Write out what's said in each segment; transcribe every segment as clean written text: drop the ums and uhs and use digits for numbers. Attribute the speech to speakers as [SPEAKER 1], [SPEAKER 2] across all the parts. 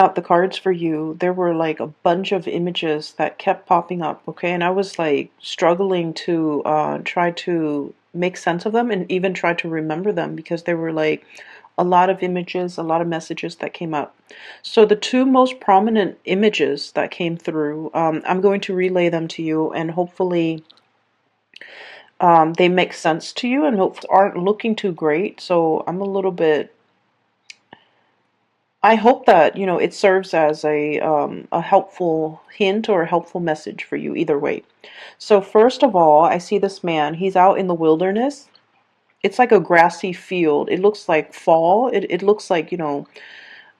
[SPEAKER 1] out the cards for you, there were like a bunch of images that kept popping up, okay? And I was like struggling to try to make sense of them and even try to remember them because there were like a lot of images, a lot of messages that came up. So the two most prominent images that came through, I'm going to relay them to you, and hopefully they make sense to you and hopefully aren't looking too great. So I'm a little bit, I hope that, you know, it serves as a helpful hint or a helpful message for you either way. So first of all, I see this man. He's out in the wilderness. It's like a grassy field. It looks like fall. It looks like, you know,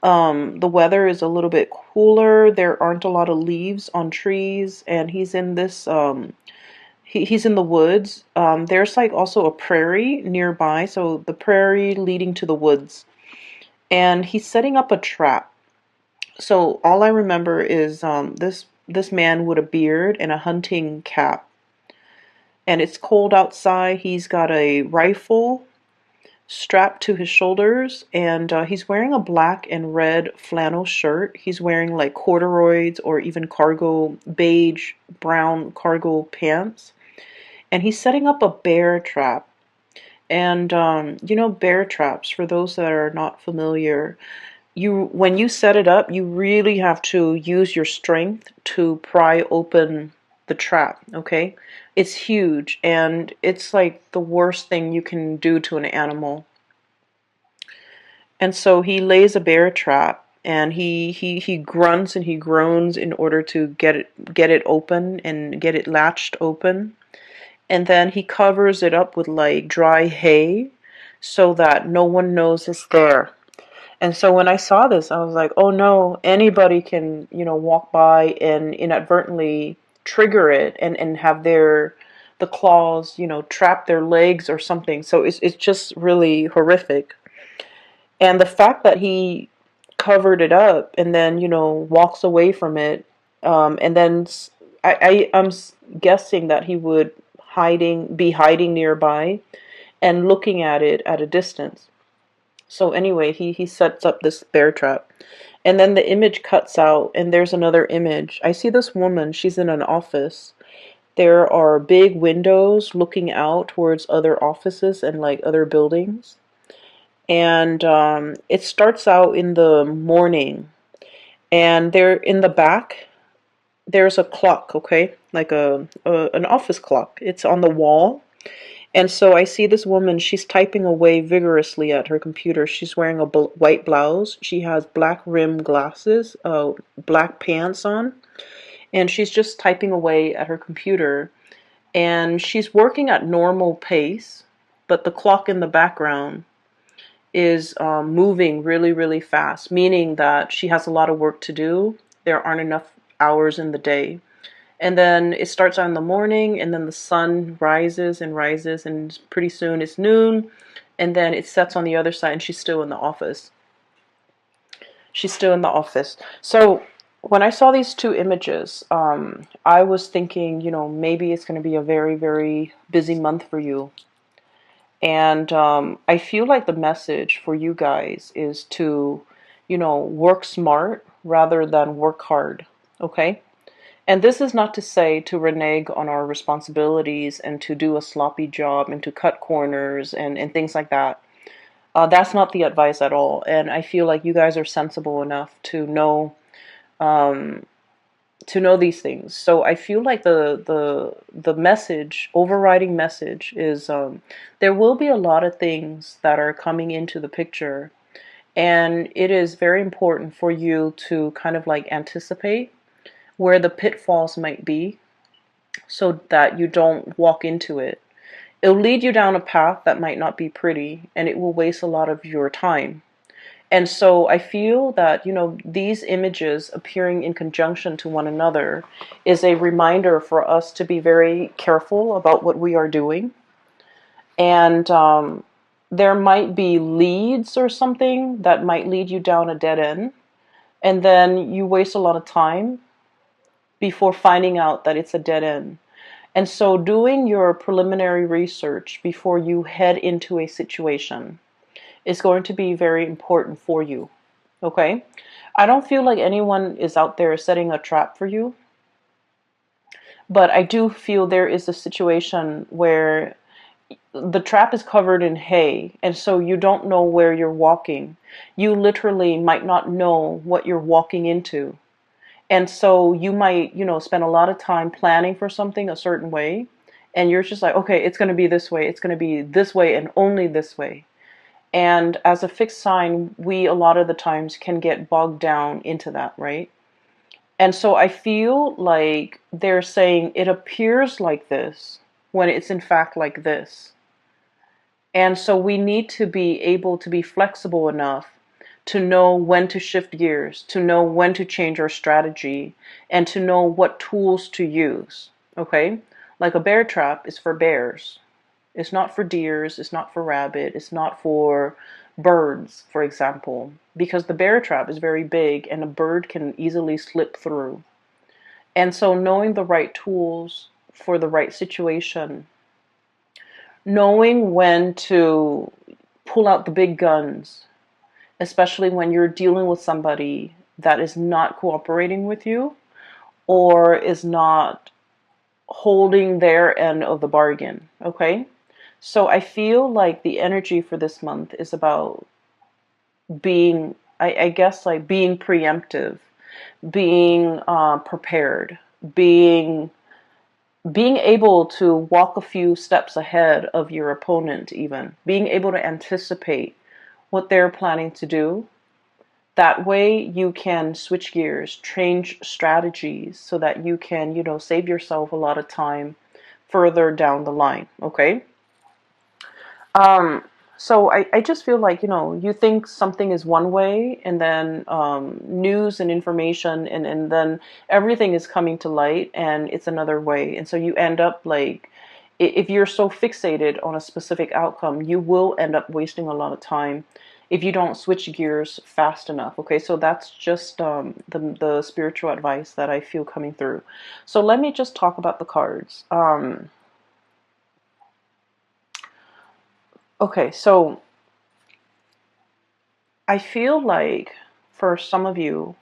[SPEAKER 1] the weather is a little bit cooler. There aren't a lot of leaves on trees, and he's in this he's in the woods. There's like also a prairie nearby, so the prairie leading to the woods. And he's setting up a trap. So all I remember is this man with a beard and a hunting cap. And it's cold outside. He's got a rifle strapped to his shoulders, and he's wearing a black and red flannel shirt. He's wearing like corduroys or even cargo, beige, brown cargo pants. And he's setting up a bear trap. And you know, bear traps, for those that are not familiar, you when you set it up, you really have to use your strength to pry open the trap, okay? It's huge, and it's like the worst thing you can do to an animal. And so he lays a bear trap, and he grunts and he groans in order to get it open and get it latched open. And then he covers it up with like dry hay so that no one knows it's there. And so when I saw this, I was like, oh no, anybody can, you know, walk by and inadvertently trigger it and have the claws, you know, trap their legs or something. So it's just really horrific. And the fact that he covered it up and then, you know, walks away from it, and then I'm guessing that he would be hiding nearby and looking at it at a distance. So anyway, he sets up this bear trap. And then the image cuts out, and there's another image. I see this woman, she's in an office. There are big windows looking out towards other offices and like other buildings. And it starts out in the morning. And there in the back, there's a clock, okay? Like an office clock. It's on the wall. And so I see this woman, she's typing away vigorously at her computer. She's wearing a white blouse. She has black rim glasses, black pants on, and she's just typing away at her computer. And she's working at normal pace, but the clock in the background is moving really, really fast, meaning that she has a lot of work to do. There aren't enough hours in the day. And then it starts out in the morning, and then the sun rises and rises, and pretty soon it's noon, and then it sets on the other side, and she's still in the office. She's still in the office. So when I saw these two images, I was thinking, you know, maybe it's going to be a very, very busy month for you. And I feel like the message for you guys is to, you know, work smart rather than work hard, okay? And this is not to say to renege on our responsibilities and to do a sloppy job and to cut corners and things like that. That's not the advice at all. And I feel like you guys are sensible enough um, to know these things. So I feel like the message, overriding message, is there will be a lot of things that are coming into the picture, and it is very important for you to kind of like anticipate where the pitfalls might be so that you don't walk into it. It'll lead you down a path that might not be pretty, and it will waste a lot of your time. And so I feel that, you know, these images appearing in conjunction to one another is a reminder for us to be very careful about what we are doing. And there might be leads or something that might lead you down a dead end. And then you waste a lot of time before finding out that it's a dead end. And so doing your preliminary research before you head into a situation is going to be very important for you. Okay? I don't feel like anyone is out there setting a trap for you, but I do feel there is a situation where the trap is covered in hay, and so you don't know where you're walking. You literally might not know what you're walking into. And so you might, spend a lot of time planning for something a certain way, and you're just like, okay, it's going to be this way, it's going to be this way, and only this way. And as a fixed sign, we a lot of the times can get bogged down into that, right? And so I feel like they're saying it appears like this when it's in fact like this. And so we need to be able to be flexible enough to know when to shift gears, to know when to change our strategy, and to know what tools to use. Okay? Like a bear trap is for bears. It's not for deers, it's not for rabbit, it's not for birds, for example, because the bear trap is very big and a bird can easily slip through. And so knowing the right tools for the right situation, knowing when to pull out the big guns, especially when you're dealing with somebody that is not cooperating with you or is not holding their end of the bargain, okay? So I feel like the energy for this month is about being, I guess, like being preemptive, being prepared, being able to walk a few steps ahead of your opponent, even being able to anticipate what they're planning to do. That way you can switch gears, change strategies so that you can, save yourself a lot of time further down the line, okay? Um, so I just feel like, you think something is one way, and then news and information, and then everything is coming to light and it's another way. And so you end up like, if you're so fixated on a specific outcome, you will end up wasting a lot of time if you don't switch gears fast enough. Okay, so that's just the spiritual advice that I feel coming through. So let me just talk about the cards. Okay, so I feel like for some of you,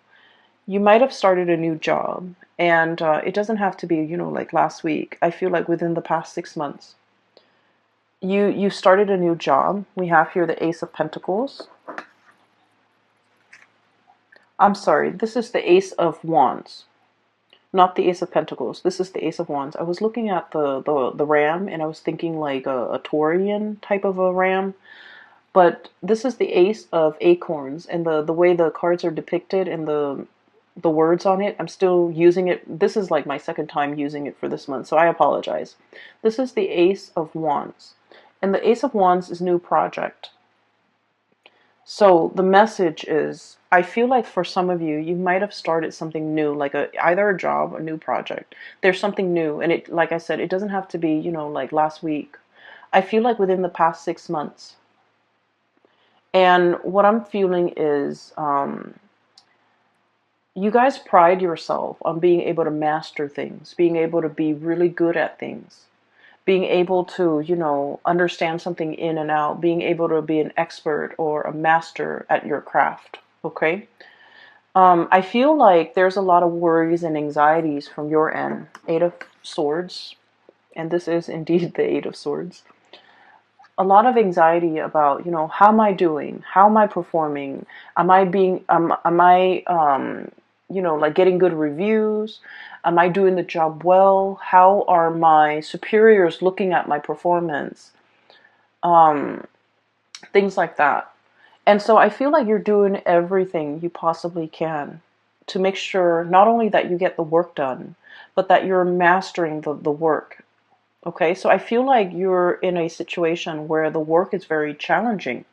[SPEAKER 1] you might have started a new job, and it doesn't have to be, like last week. I feel like within the past 6 months, you started a new job. We have here the Ace of Pentacles. I'm sorry, this is the Ace of Wands, not the Ace of Pentacles. This is the Ace of Wands. I was looking at the ram, and I was thinking like a Taurian type of a ram. But this is the Ace of Acorns, and the way the cards are depicted and the words on it, I'm still using it. This is like my second time using it for this month, so I apologize. This is the Ace of Wands, and the Ace of Wands is new project. So the message is, I feel like for some of you, you might have started something new, like either a job or a new project. There's something new, and it, like I said, it doesn't have to be, like last week. I feel like within the past 6 months. And what I'm feeling is, you guys pride yourself on being able to master things, being able to be really good at things, being able to, understand something in and out, being able to be an expert or a master at your craft, okay? I feel like there's a lot of worries and anxieties from your end. Eight of Swords, and this is indeed the Eight of Swords. A lot of anxiety about, how am I doing? How am I performing? Am I being, am I, like getting good reviews? Am I doing the job well? How are my superiors looking at my performance? Things like that. And so I feel like you're doing everything you possibly can to make sure not only that you get the work done, but that you're mastering the work. Okay, so I feel like you're in a situation where the work is very challenging.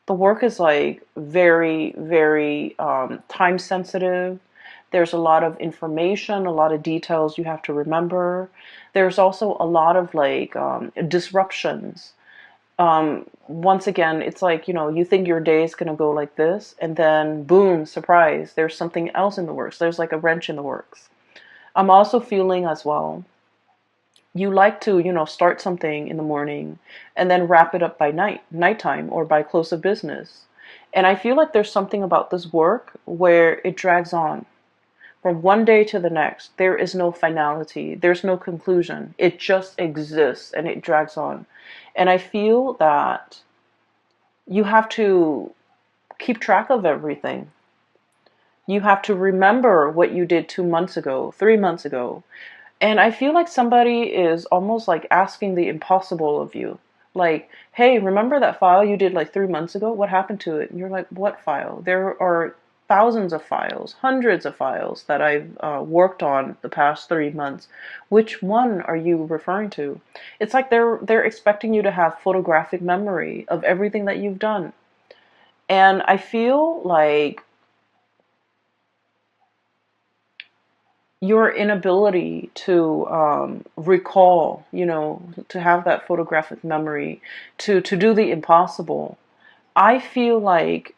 [SPEAKER 1] The work is like very, very time sensitive. There's a lot of information, a lot of details you have to remember. There's also a lot of like disruptions. Once again, it's like, you think your day is going to go like this, and then boom, surprise, there's something else in the works. There's like a wrench in the works. I'm also feeling as well, you like to, start something in the morning and then wrap it up by nighttime or by close of business. And I feel like there's something about this work where it drags on from one day to the next. There is no finality. There's no conclusion. It just exists and it drags on. And I feel that you have to keep track of everything. You have to remember what you did 2 months ago, 3 months ago. And I feel like somebody is almost like asking the impossible of you. Like, hey, remember that file you did like 3 months ago? What happened to it? And you're like, what file? There are thousands of files, hundreds of files that I've worked on the past 3 months. Which one are you referring to? It's like they're expecting you to have photographic memory of everything that you've done. And I feel like your inability to recall, to have that photographic memory, to do the impossible. I feel like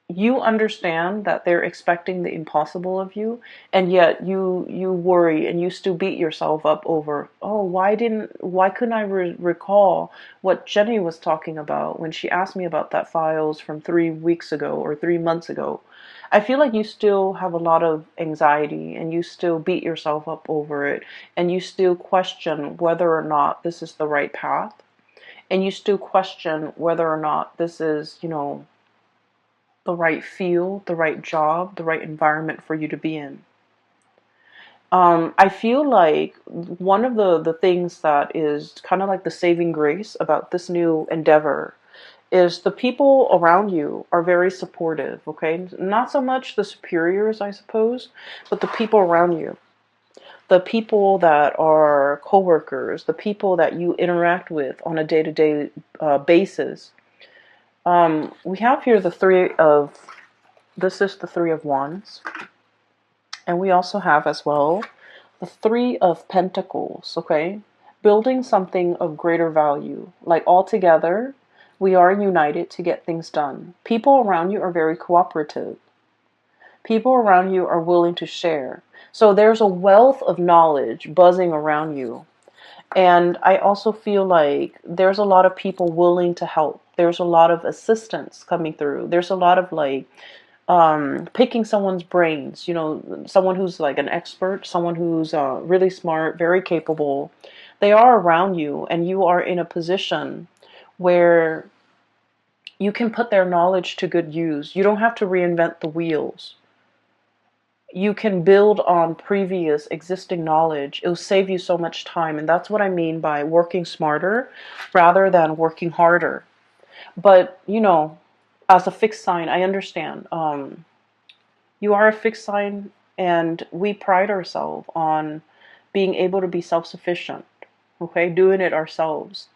[SPEAKER 1] you understand that they're expecting the impossible of you, and yet you worry and you still beat yourself up over, oh, why couldn't I recall what Jenny was talking about when she asked me about that files from 3 weeks ago or 3 months ago. I feel like you still have a lot of anxiety and you still beat yourself up over it, and you still question whether or not this is the right path, and you still question whether or not this is, the right field, the right job, the right environment for you to be in. I feel like one of the things that is kind of like the saving grace about this new endeavor is the people around you are very supportive, okay? Not so much the superiors, I suppose, but the people around you. The people that are coworkers, the people that you interact with on a day-to-day basis. We have here this is the Three of Wands. And we also have as well the Three of Pentacles, okay? Building something of greater value. Like all together, we are united to get things done. People around you are very cooperative. People around you are willing to share. So there's a wealth of knowledge buzzing around you. And I also feel like there's a lot of people willing to help. There's a lot of assistance coming through. There's a lot of like picking someone's brains, someone who's like an expert, someone who's really smart, very capable. They are around you, and you are in a position where you can put their knowledge to good use. You don't have to reinvent the wheels. You can build on previous existing knowledge. It'll save you so much time, and that's what I mean by working smarter rather than working harder. But, as a fixed sign, I understand. You are a fixed sign, and we pride ourselves on being able to be self-sufficient, okay? Doing it ourselves.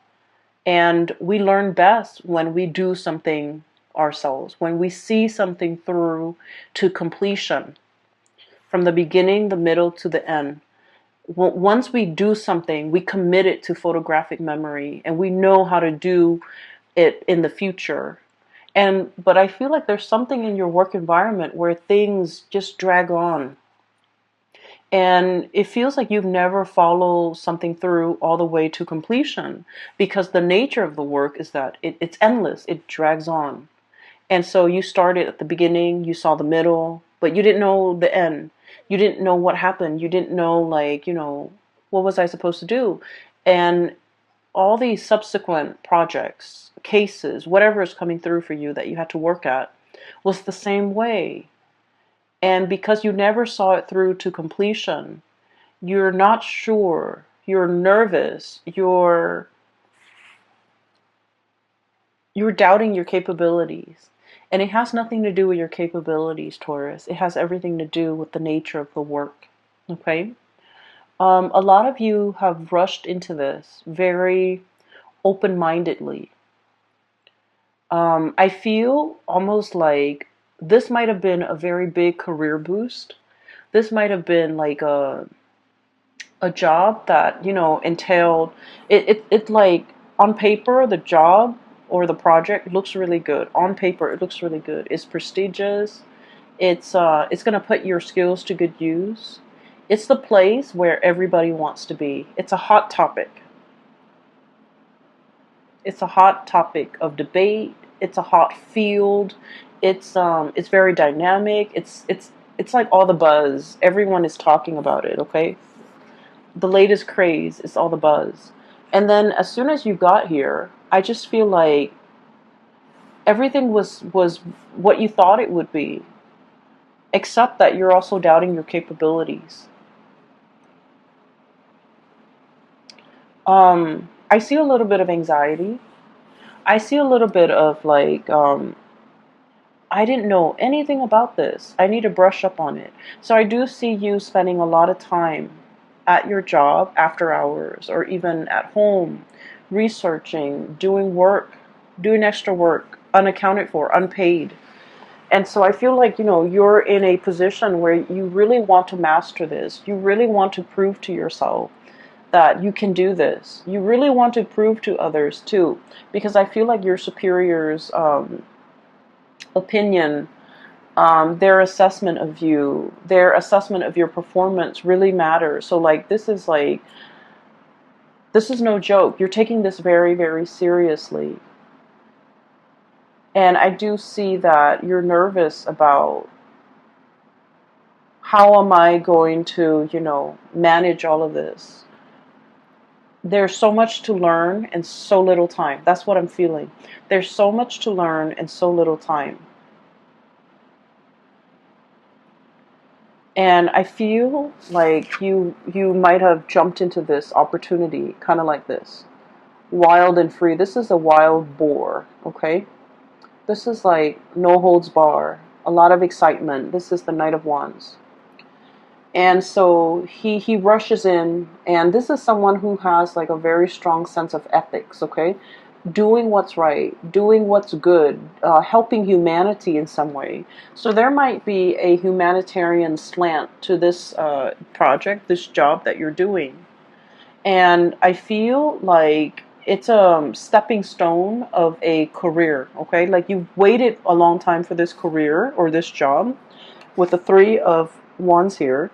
[SPEAKER 1] And we learn best when we do something ourselves, when we see something through to completion, from the beginning, the middle, to the end. Once we do something, we commit it to photographic memory, and we know how to do it in the future. But I feel like there's something in your work environment where things just drag on. And it feels like you've never followed something through all the way to completion, because the nature of the work is that it's endless. It drags on. And so you started at the beginning, you saw the middle, but you didn't know the end. You didn't know what happened. You didn't know, like, what was I supposed to do? And all these subsequent projects, cases, whatever is coming through for you that you had to work at, was the same way. And because you never saw it through to completion, you're not sure, you're nervous, you're doubting your capabilities. And it has nothing to do with your capabilities, Taurus. It has everything to do with the nature of the work, okay? A lot of you have rushed into this very open-mindedly. I feel almost like this might have been a very big career boost. This might have been like a job that, entailed it like on paper, the job or the project looks really good. On paper, it looks really good. It's prestigious. It's going to put your skills to good use. It's the place where everybody wants to be. It's a hot topic. It's a hot topic of debate. It's a hot field. It's very dynamic. It's like all the buzz. Everyone is talking about it, okay? The latest craze is all the buzz. And then as soon as you got here, I just feel like everything was what you thought it would be, except that you're also doubting your capabilities. I see a little bit of anxiety. I see a little bit of like, I didn't know anything about this. I need to brush up on it. So I do see you spending a lot of time at your job after hours or even at home researching, doing work, doing extra work, unaccounted for, unpaid. And so I feel like, you're in a position where you really want to master this. You really want to prove to yourself that you can do this. You really want to prove to others too, because I feel like your superiors' opinion, their assessment of you, their assessment of your performance really matters. So this is no joke. You're taking this very, very seriously. And I do see that you're nervous about how am I going to, manage all of this. There's so much to learn and so little time. That's what I'm feeling. There's so much to learn and so little time. And I feel like you might have jumped into this opportunity kind of like this. Wild and free. This is a wild boar, okay? This is like no holds bar, a lot of excitement. This is the Knight of Wands. And so he rushes in, and this is someone who has like a very strong sense of ethics, okay? Doing what's right, doing what's good, helping humanity in some way. So there might be a humanitarian slant to this project, this job that you're doing. And I feel like it's a stepping stone of a career, okay? Like you've waited a long time for this career or this job with the Three of Wands here.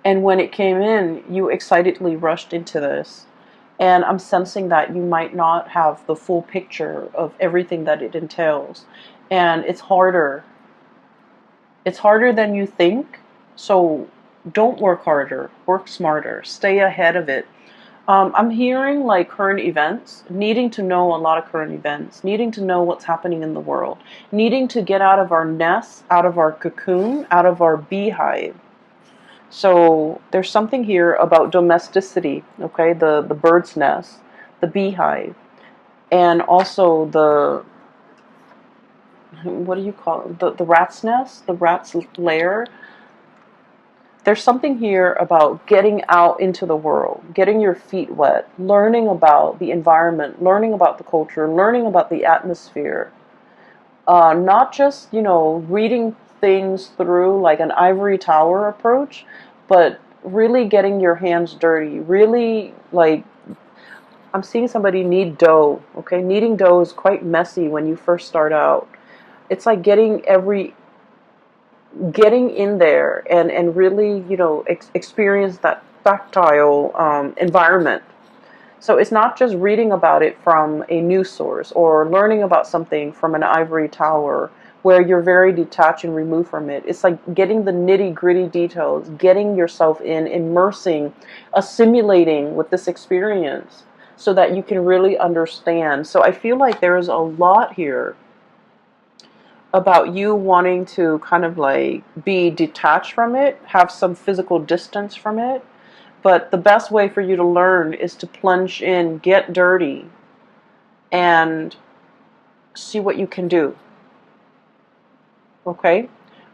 [SPEAKER 1] And when it came in, you excitedly rushed into this. And I'm sensing that you might not have the full picture of everything that it entails. And it's harder. It's harder than you think. So don't work harder. Work smarter. Stay ahead of it. I'm hearing like current events, needing to know a lot of current events, needing to know what's happening in the world, needing to get out of our nest, out of our cocoon, out of our beehive. So there's something here about domesticity, okay? The bird's nest, the beehive, and also the, what do you call it? The rat's nest, the rat's lair. There's something here about getting out into the world, getting your feet wet, learning about the environment, learning about the culture, learning about the atmosphere. Not just, reading things through like an ivory tower approach, but really getting your hands dirty. Really, like, I'm seeing somebody knead dough, okay? Kneading dough is quite messy when you first start out. It's like getting in there and really, experience that tactile environment. So it's not just reading about it from a news source or learning about something from an ivory tower where you're very detached and removed from it. It's like getting the nitty gritty details, getting yourself in, immersing, assimilating with this experience so that you can really understand. So I feel like there's a lot here about you wanting to kind of like be detached from it, have some physical distance from it. But the best way for you to learn is to plunge in, get dirty, and see what you can do. Okay?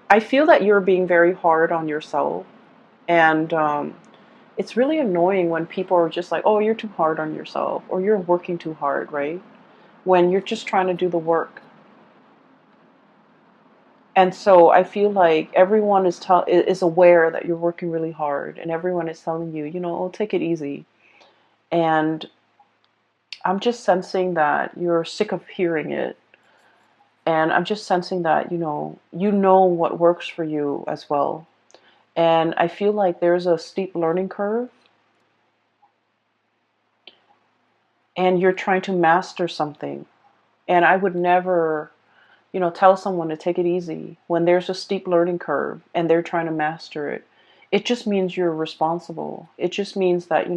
[SPEAKER 1] I feel that you're being very hard on yourself. And it's really annoying when people are just like, oh, you're too hard on yourself, or you're working too hard, right? When you're just trying to do the work. And so I feel like everyone is aware that you're working really hard, and everyone is telling you, oh, take it easy. And I'm just sensing that you're sick of hearing it. And I'm just sensing that, you know what works for you as well. And I feel like there's a steep learning curve, and you're trying to master something. And I would never, tell someone to take it easy when there's a steep learning curve and they're trying to master it. It just means you're responsible. It just means that,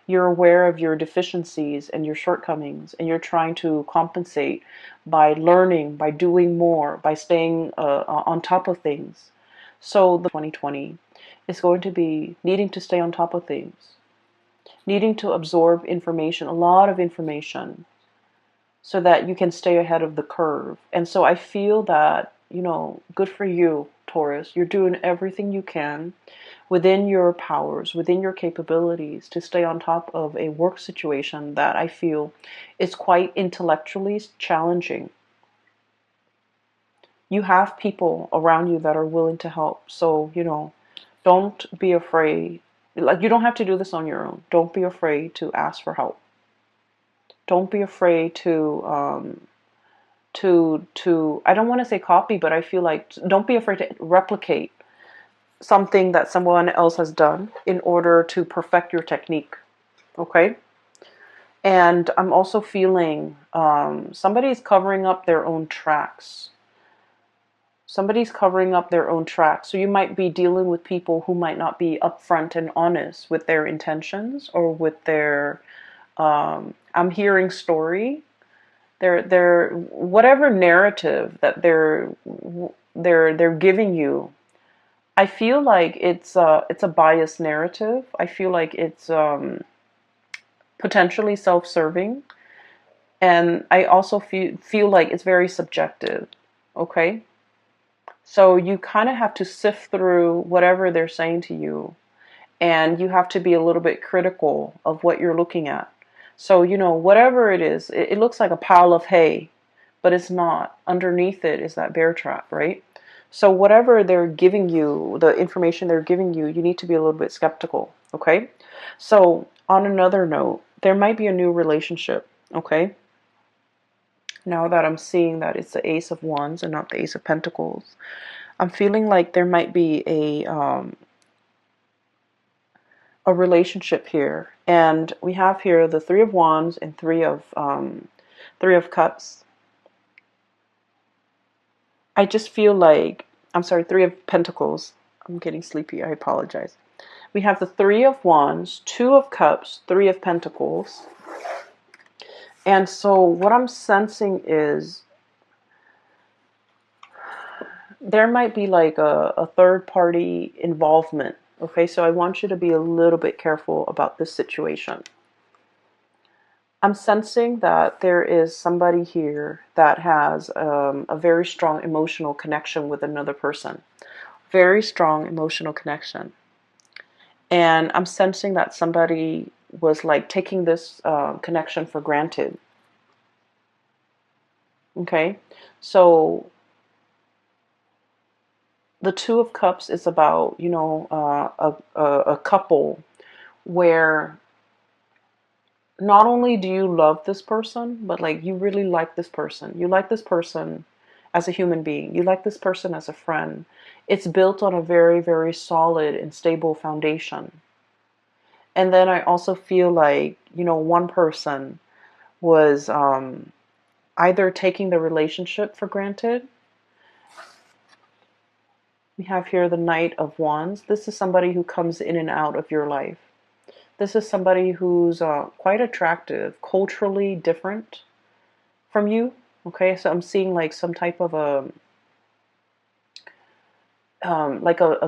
[SPEAKER 1] you're aware of your deficiencies and your shortcomings, and you're trying to compensate by learning, by doing more, by staying on top of things. So the 2020 is going to be needing to stay on top of things, needing to absorb information, a lot of information, so that you can stay ahead of the curve. And so I feel that, good for you, Taurus. You're doing everything you can within your powers, within your capabilities, to stay on top of a work situation that I feel is quite intellectually challenging. You have people around you that are willing to help. So, don't be afraid. Like, you don't have to do this on your own. Don't be afraid to ask for help. Don't be afraid to I don't want to say copy, but I feel like don't be afraid to replicate something that someone else has done in order to perfect your technique. Okay? And I'm also feeling somebody's covering up their own tracks. Somebody's covering up their own tracks. So you might be dealing with people who might not be upfront and honest with their intentions or with their I'm hearing story. They're whatever narrative that they're giving you. I feel like it's a biased narrative. I feel like it's potentially self-serving, and I also feel like it's very subjective. Okay, so you kind of have to sift through whatever they're saying to you, and you have to be a little bit critical of what you're looking at. So, whatever it is, it looks like a pile of hay, but it's not. Underneath it is that bear trap, right? So whatever they're giving you, the information they're giving you, you need to be a little bit skeptical, okay? So on another note, there might be a new relationship, okay? Now that I'm seeing that it's the Ace of Wands and not the Ace of Pentacles, I'm feeling like there might be a relationship here, and we have here the Three of Wands and Three of Cups. I just feel like, I'm sorry, Three of Pentacles. I'm getting sleepy. I apologize. We have the Three of Wands, Two of Cups, Three of Pentacles. And so what I'm sensing is there might be like a third party involvement. Okay, so I want you to be a little bit careful about this situation. I'm sensing that there is somebody here that has a very strong emotional connection with another person. Very strong emotional connection. And I'm sensing that somebody was like taking this connection for granted. Okay, so the Two of Cups is about, a couple where not only do you love this person, but like you really like this person. You like this person as a human being. You like this person as a friend. It's built on a very, very solid and stable foundation. And then I also feel like, one person was either taking the relationship for granted. We have here the Knight of Wands. This is somebody who comes in and out of your life. This is somebody who's quite attractive, culturally different from you. Okay, so I'm seeing like some type of a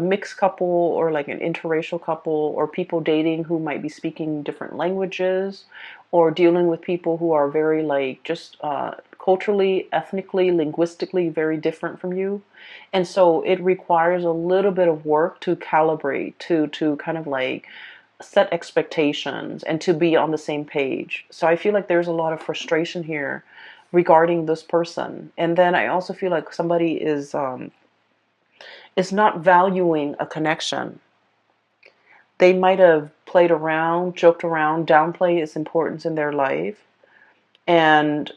[SPEAKER 1] mixed couple, or like an interracial couple, or people dating who might be speaking different languages, or dealing with people who are very like just culturally, ethnically, linguistically very different from you. And so it requires a little bit of work to calibrate, to kind of like set expectations and to be on the same page. So I feel like there's a lot of frustration here regarding this person. And then I also feel like somebody is not valuing a connection. They might have played around, joked around, downplayed its importance in their life. And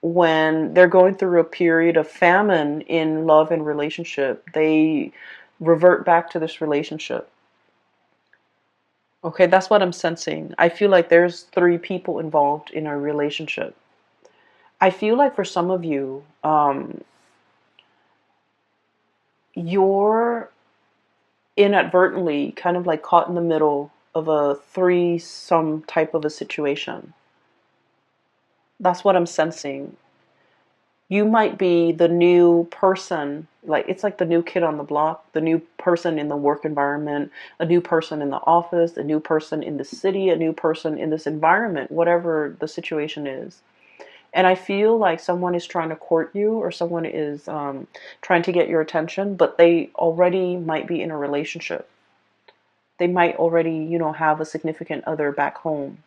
[SPEAKER 1] when they're going through a period of famine in love and relationship, they revert back to this relationship. Okay, that's what I'm sensing. I feel like there's three people involved in a relationship. I feel like for some of you, you're inadvertently kind of like caught in the middle of a threesome type of a situation. That's what I'm sensing. You might be the new person, like it's like the new kid on the block, the new person in the work environment, a new person in the office, a new person in the city, a new person in this environment, whatever the situation is. And I feel like someone is trying to court you, or someone is trying to get your attention, but they already might be in a relationship. They might already, have a significant other back home.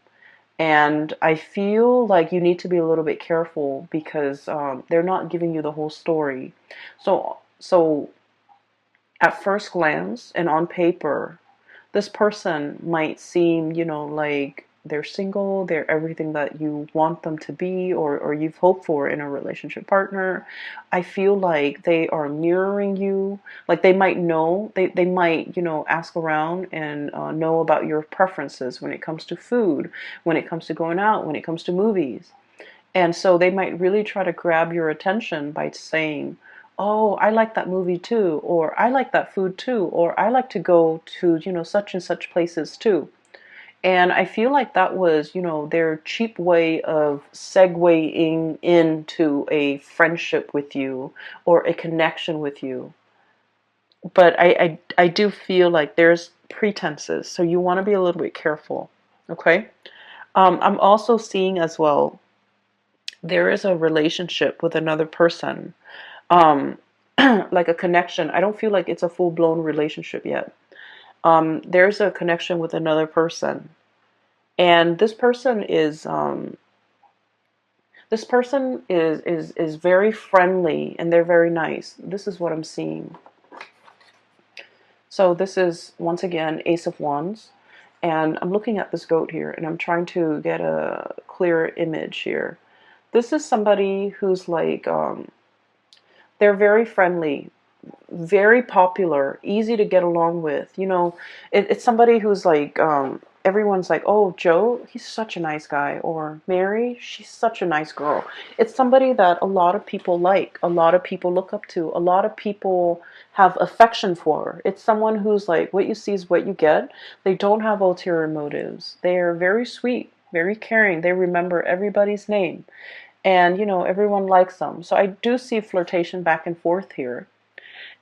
[SPEAKER 1] And I feel like you need to be a little bit careful because they're not giving you the whole story. So at first glance and on paper, this person might seem, like they're single, they're everything that you want them to be, or you've hoped for in a relationship partner. I feel like they are mirroring you. Like they might know, they might, ask around and know about your preferences when it comes to food, when it comes to going out, when it comes to movies. And so they might really try to grab your attention by saying, "Oh, I like that movie too," or "I like that food too," or "I like to go to, such and such places too." And I feel like that was, their cheap way of segueing into a friendship with you or a connection with you. But I do feel like there's pretenses, so you want to be a little bit careful, okay? I'm also seeing as well, there is a relationship with another person, um, like a connection. I don't feel like it's a full-blown relationship yet. There's a connection with another person, and this person is very friendly, and they're very nice. This is what I'm seeing. So this is once again Ace of Wands, and I'm looking at this goat here, and I'm trying to get a clear image here. This is somebody who's like they're very friendly, very popular, easy to get along with. It's somebody who's like, everyone's like, "Oh, Joe, he's such a nice guy," or "Mary, she's such a nice girl." It's somebody that a lot of people like, a lot of people look up to, a lot of people have affection for. It's someone who's like, what you see is what you get. They don't have ulterior motives. They're very sweet, very caring. They remember everybody's name. And, everyone likes them. So I do see flirtation back and forth here.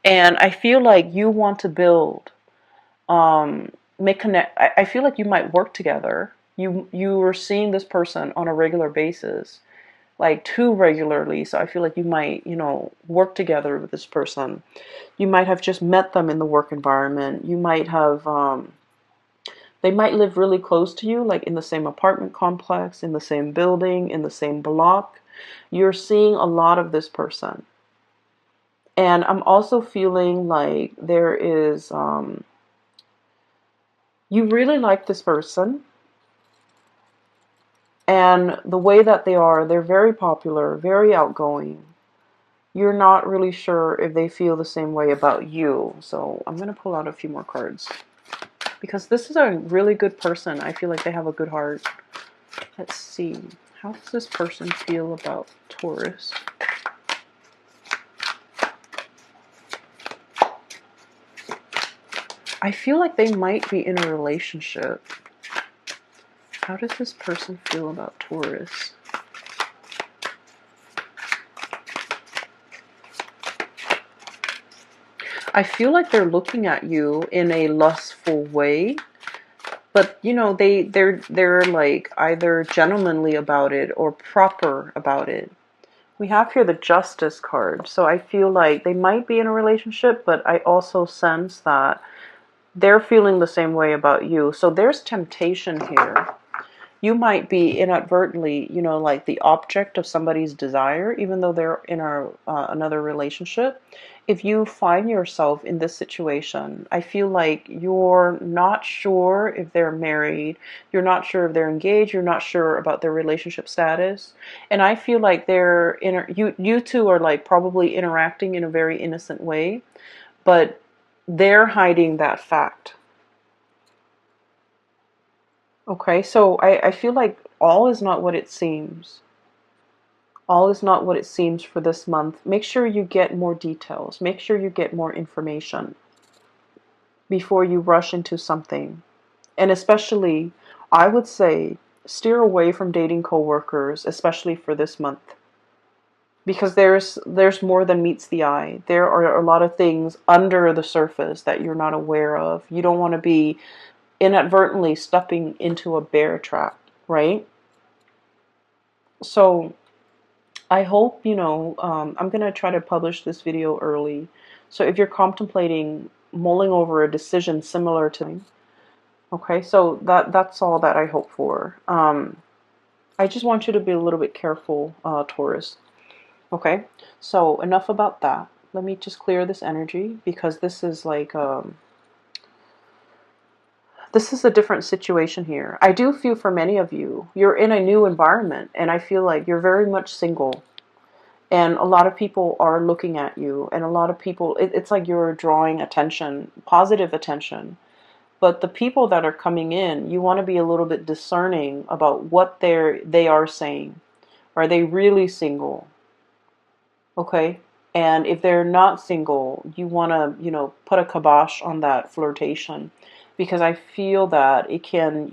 [SPEAKER 1] And I feel like you want to build, make connect. I feel like you might work together. You are seeing this person on a regular basis, like too regularly. So I feel like you might, work together with this person. You might have just met them in the work environment. You might have, they might live really close to you, like in the same apartment complex, in the same building, in the same block. You're seeing a lot of this person. And I'm also feeling like there is, you really like this person. And the way that they are, they're very popular, very outgoing. You're not really sure if they feel the same way about you. So I'm going to pull out a few more cards. Because this is a really good person. I feel like they have a good heart. Let's see. How does this person feel about Taurus? I feel like they might be in a relationship. How does this person feel about Taurus? I feel like they're looking at you in a lustful way, but they're like either gentlemanly about it or proper about it. We have here the Justice card, so I feel like they might be in a relationship, but I also sense that they're feeling the same way about you. So there's temptation here. You might be inadvertently, like the object of somebody's desire, even though they're in another relationship. If you find yourself in this situation, I feel like you're not sure if they're married, you're not sure if they're engaged, you're not sure about their relationship status. And I feel like you two are like probably interacting in a very innocent way, but they're hiding that fact. Okay, so I feel like all is not what it seems. All is not what it seems for this month. Make sure you get more details. Make sure you get more information before you rush into something. And especially, I would say, steer away from dating coworkers, especially for this month. Because there's more than meets the eye. There are a lot of things under the surface that you're not aware of. You don't want to be inadvertently stepping into a bear trap, right? So I hope, I'm going to try to publish this video early. So if you're contemplating mulling over a decision similar to mine, okay, so that's all that I hope for. I just want you to be a little bit careful, Taurus. Okay, so enough about that. Let me just clear this energy, because this is like, this is a different situation here. I do feel for many of you, you're in a new environment, and I feel like you're very much single. And a lot of people are looking at you, and a lot of people, it's like you're drawing attention, positive attention. But the people that are coming in, you want to be a little bit discerning about what they are saying. Are they really single? Okay? And if they're not single, you want to, put a kibosh on that flirtation, because I feel that it can,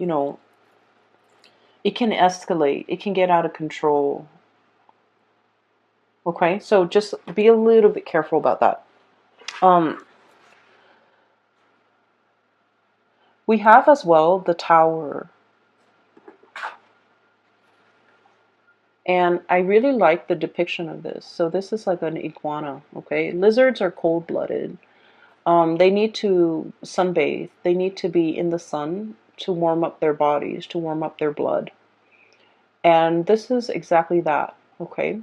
[SPEAKER 1] it can escalate. It can get out of control. Okay? So just be a little bit careful about that. We have as well the Tower. And I really like the depiction of this. So this is like an iguana, okay? Lizards are cold-blooded. They need to sunbathe. They need to be in the sun to warm up their bodies, to warm up their blood. And this is exactly that, okay?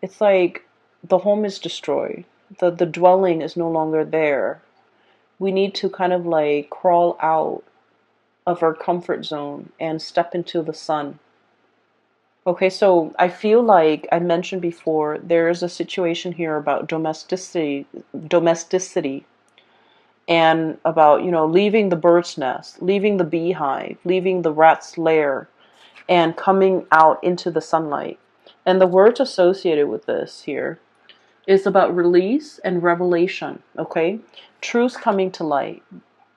[SPEAKER 1] It's like the home is destroyed. The dwelling is no longer there. We need to kind of like crawl out of our comfort zone and step into the sun. Okay, so I feel like I mentioned before, there's a situation here about domesticity, and about, leaving the bird's nest, leaving the beehive, leaving the rat's lair, and coming out into the sunlight. And the words associated with this here is about release and revelation, okay? Truth coming to light.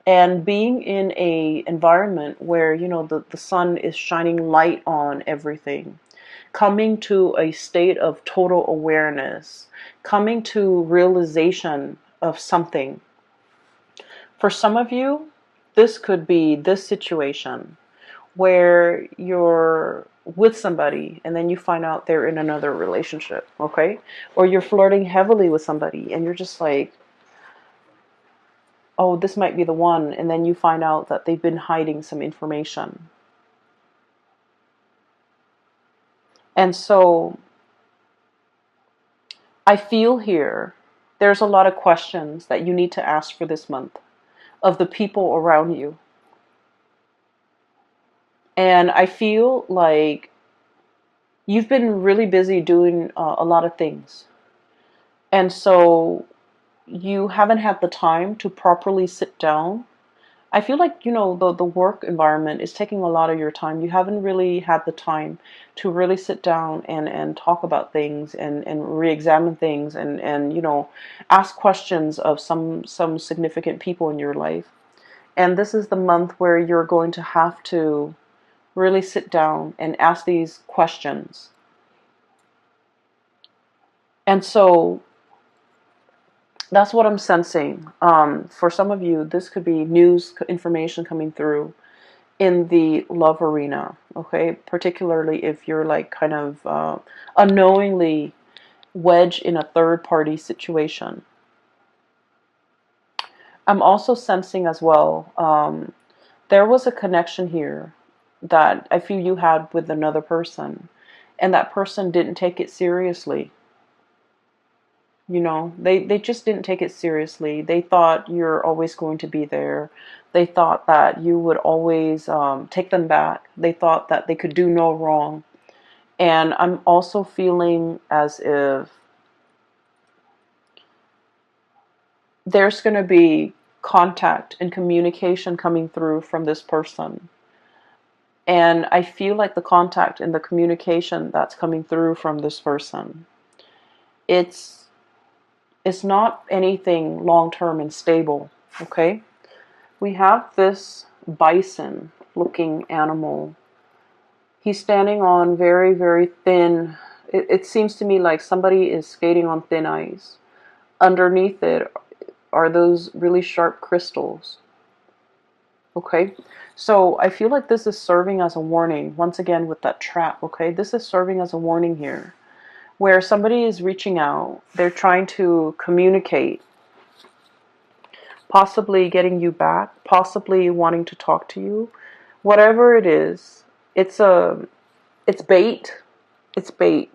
[SPEAKER 1] And being in a environment where, the sun is shining light on everything. Coming to a state of total awareness. Coming to realization of something. For some of you, this could be this situation where you're with somebody and then you find out they're in another relationship, okay? Or you're flirting heavily with somebody and you're just like, oh, this might be the one, and then you find out that they've been hiding some information. And so I feel here there's a lot of questions that you need to ask for this month of the people around you. And I feel like you've been really busy doing a lot of things. And so you haven't had the time to properly sit down. I feel like, the work environment is taking a lot of your time. You haven't really had the time to really sit down and talk about things and re-examine things and ask questions of some significant people in your life. And this is the month where you're going to have to really sit down and ask these questions. And so that's what I'm sensing. For some of you, this could be news information coming through in the love arena, okay? Particularly if you're like kind of unknowingly wedged in a third-party situation. I'm also sensing as well, there was a connection here that I feel you had with another person, and that person didn't take it seriously. They just didn't take it seriously. They thought you're always going to be there. They thought that you would always take them back. They thought that they could do no wrong. And I'm also feeling as if there's going to be contact and communication coming through from this person. And I feel like the contact and the communication that's coming through from this person, it's not anything long-term and stable, okay? We have this bison looking animal. He's standing on very, very thin. It seems to me like somebody is skating on thin ice. Underneath it are those really sharp crystals. Okay, so I feel like this is serving as a warning, once again with that trap, okay? This is serving as a warning here, where somebody is reaching out, they're trying to communicate, possibly getting you back, possibly wanting to talk to you. Whatever it is, it's bait. It's bait.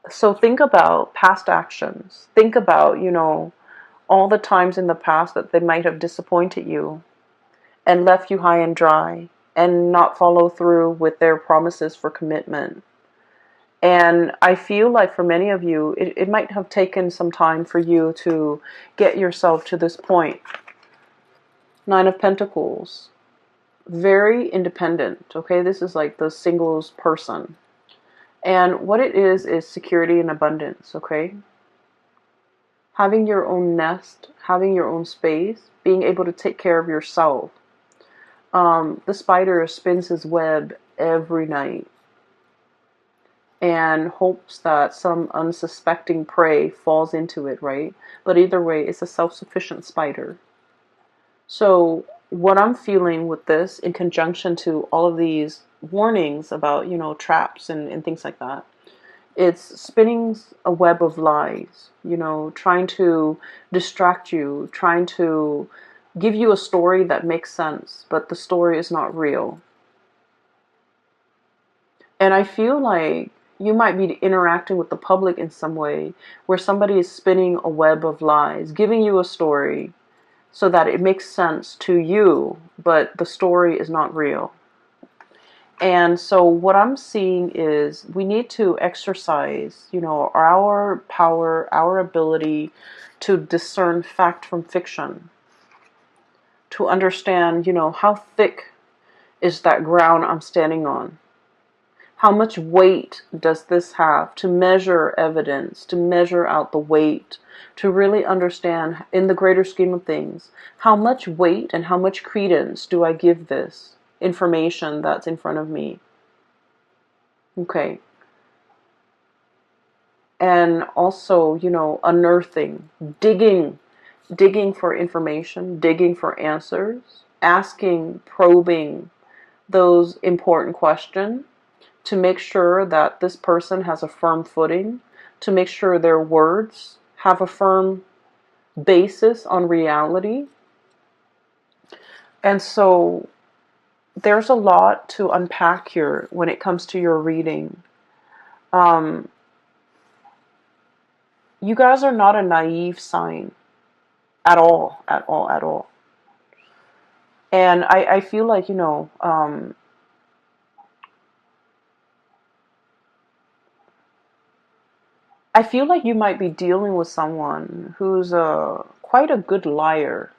[SPEAKER 1] So think about past actions. Think about, all the times in the past that they might have disappointed you and left you high and dry and not follow through with their promises for commitment. And I feel like for many of you, it might have taken some time for you to get yourself to this point. Nine of Pentacles. Very independent, okay? This is like the singles person. And what it is security and abundance, okay? Having your own nest, having your own space, being able to take care of yourself. The spider spins his web every night and hopes that some unsuspecting prey falls into it, right? But either way, it's a self-sufficient spider. So what I'm feeling with this, in conjunction to all of these warnings about, traps and things like that, it's spinning a web of lies, trying to distract you, trying to give you a story that makes sense, but the story is not real. And I feel like you might be interacting with the public in some way where somebody is spinning a web of lies, giving you a story so that it makes sense to you, but the story is not real. And so what I'm seeing is we need to exercise, our power, our ability to discern fact from fiction, to understand, how thick is that ground I'm standing on? How much weight does this have? To measure evidence, to measure out the weight, to really understand in the greater scheme of things, how much weight and how much credence do I give this information that's in front of me? Okay. And also, unearthing, digging for information, digging for answers, asking, probing those important questions to make sure that this person has a firm footing, to make sure their words have a firm basis on reality. And so there's a lot to unpack here when it comes to your reading. You guys are not a naive sign at all, at all, at all. And I feel like, I feel like you might be dealing with someone who's quite a good liar.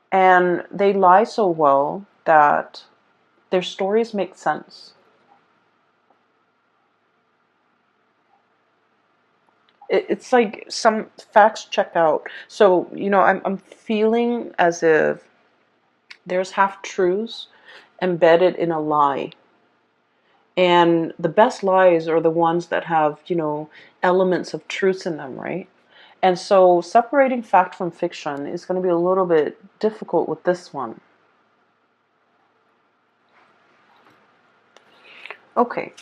[SPEAKER 1] And they lie so well that their stories make sense. It's like some facts check out. So, I'm feeling as if there's half-truths embedded in a lie. And the best lies are the ones that have, elements of truth in them, right? And so separating fact from fiction is going to be a little bit difficult with this one. Okay,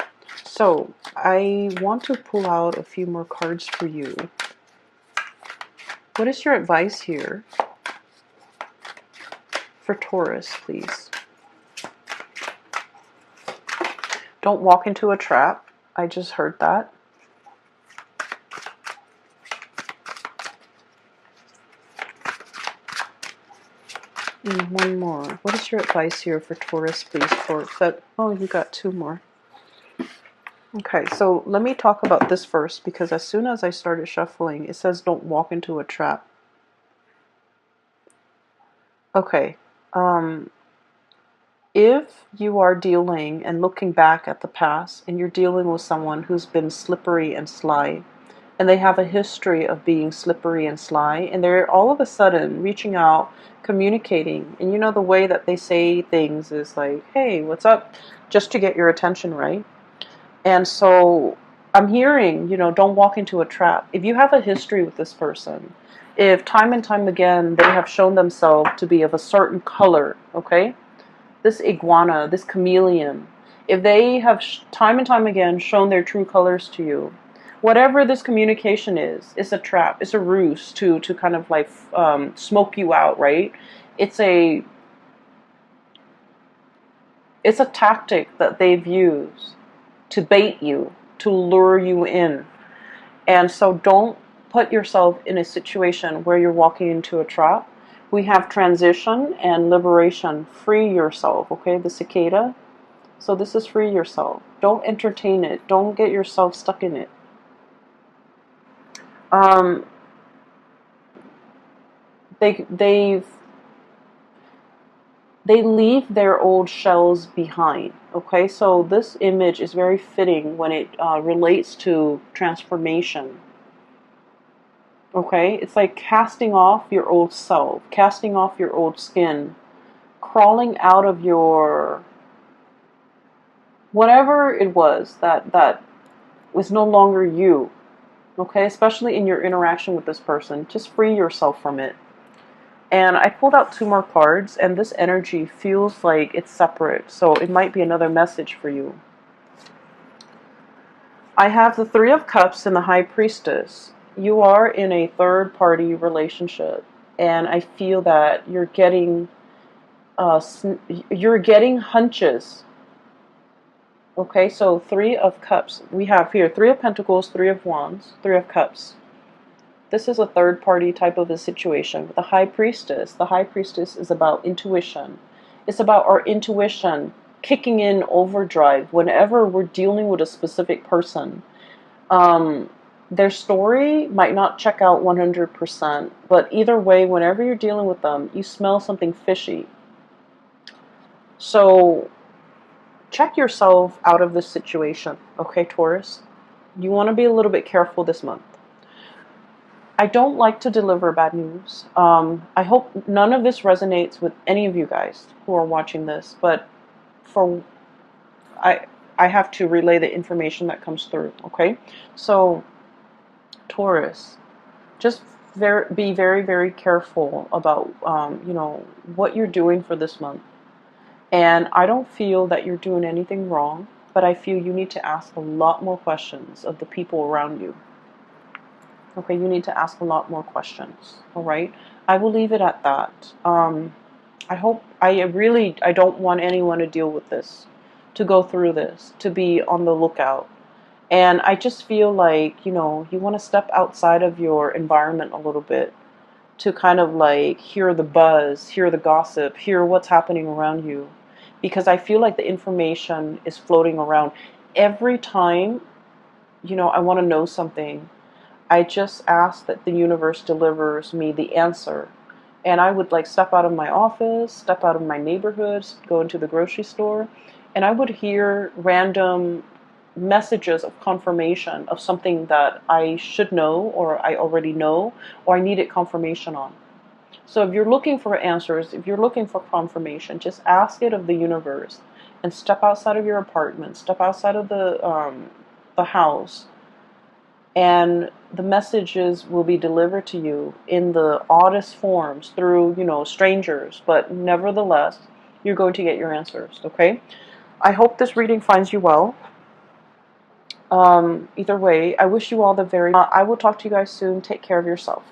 [SPEAKER 1] so I want to pull out a few more cards for you. What is your advice here for Taurus, please? Don't walk into a trap. I just heard that. And one more. What is your advice here for Taurus, please? Oh, you got two more. Okay, so let me talk about this first, because as soon as I started shuffling, it says don't walk into a trap. Okay. If you are dealing and looking back at the past and you're dealing with someone who's been slippery and sly, and they have a history of being slippery and sly, and they're all of a sudden reaching out, communicating, and you know the way that they say things is like, hey, what's up? Just to get your attention, right? And so I'm hearing, don't walk into a trap. If you have a history with this person, if time and time again they have shown themselves to be of a certain color, okay? This iguana, this chameleon, if they have time and time again shown their true colors to you, whatever this communication is, it's a trap, it's a ruse to kind of like smoke you out, right? It's a it's a tactic that they've used to bait you, to lure you in. And so don't put yourself in a situation where you're walking into a trap. We have transition and liberation. Free yourself, okay? The cicada. So this is free yourself. Don't entertain it. Don't get yourself stuck in it. Um, they leave their old shells behind. Okay, so this image is very fitting when it relates to transformation. Okay, it's like casting off your old self, casting off your old skin, crawling out of your whatever it was that was no longer you. Okay, especially in your interaction with this person, just free yourself from it. And I pulled out two more cards, and this energy feels like it's separate, so it might be another message for you. I have the Three of Cups and the High Priestess. You are in a third-party relationship, and I feel that you're getting hunches. Okay, so Three of Cups. We have here Three of Pentacles, Three of Wands, Three of Cups. This is a third party type of a situation. With the High Priestess is about intuition. It's about our intuition kicking in overdrive whenever we're dealing with a specific person. Their story might not check out 100%, but either way, whenever you're dealing with them, you smell something fishy. So check yourself out of this situation, okay, Taurus? You want to be a little bit careful this month. I don't like to deliver bad news. I hope none of this resonates with any of you guys who are watching this, but I have to relay the information that comes through, okay? So, Taurus, just be very, very careful about, what you're doing for this month. And I don't feel that you're doing anything wrong, but I feel you need to ask a lot more questions of the people around you. Okay, you need to ask a lot more questions. All right, I will leave it at that. I don't want anyone to deal with this, to go through this, to be on the lookout. And I just feel like, you want to step outside of your environment a little bit to kind of like hear the buzz, hear the gossip, hear what's happening around you. Because I feel like the information is floating around. Every time, I want to know something, I just ask that the universe delivers me the answer. And I would like step out of my office, step out of my neighborhood, go into the grocery store, and I would hear random messages of confirmation of something that I should know, or I already know, or I needed confirmation on. So if you're looking for answers, if you're looking for confirmation, just ask it of the universe and step outside of your apartment, step outside of the house, and the messages will be delivered to you in the oddest forms through, strangers, but nevertheless, you're going to get your answers, okay? I hope this reading finds you well. Either way, I wish you all the very I will talk to you guys soon. Take care of yourself.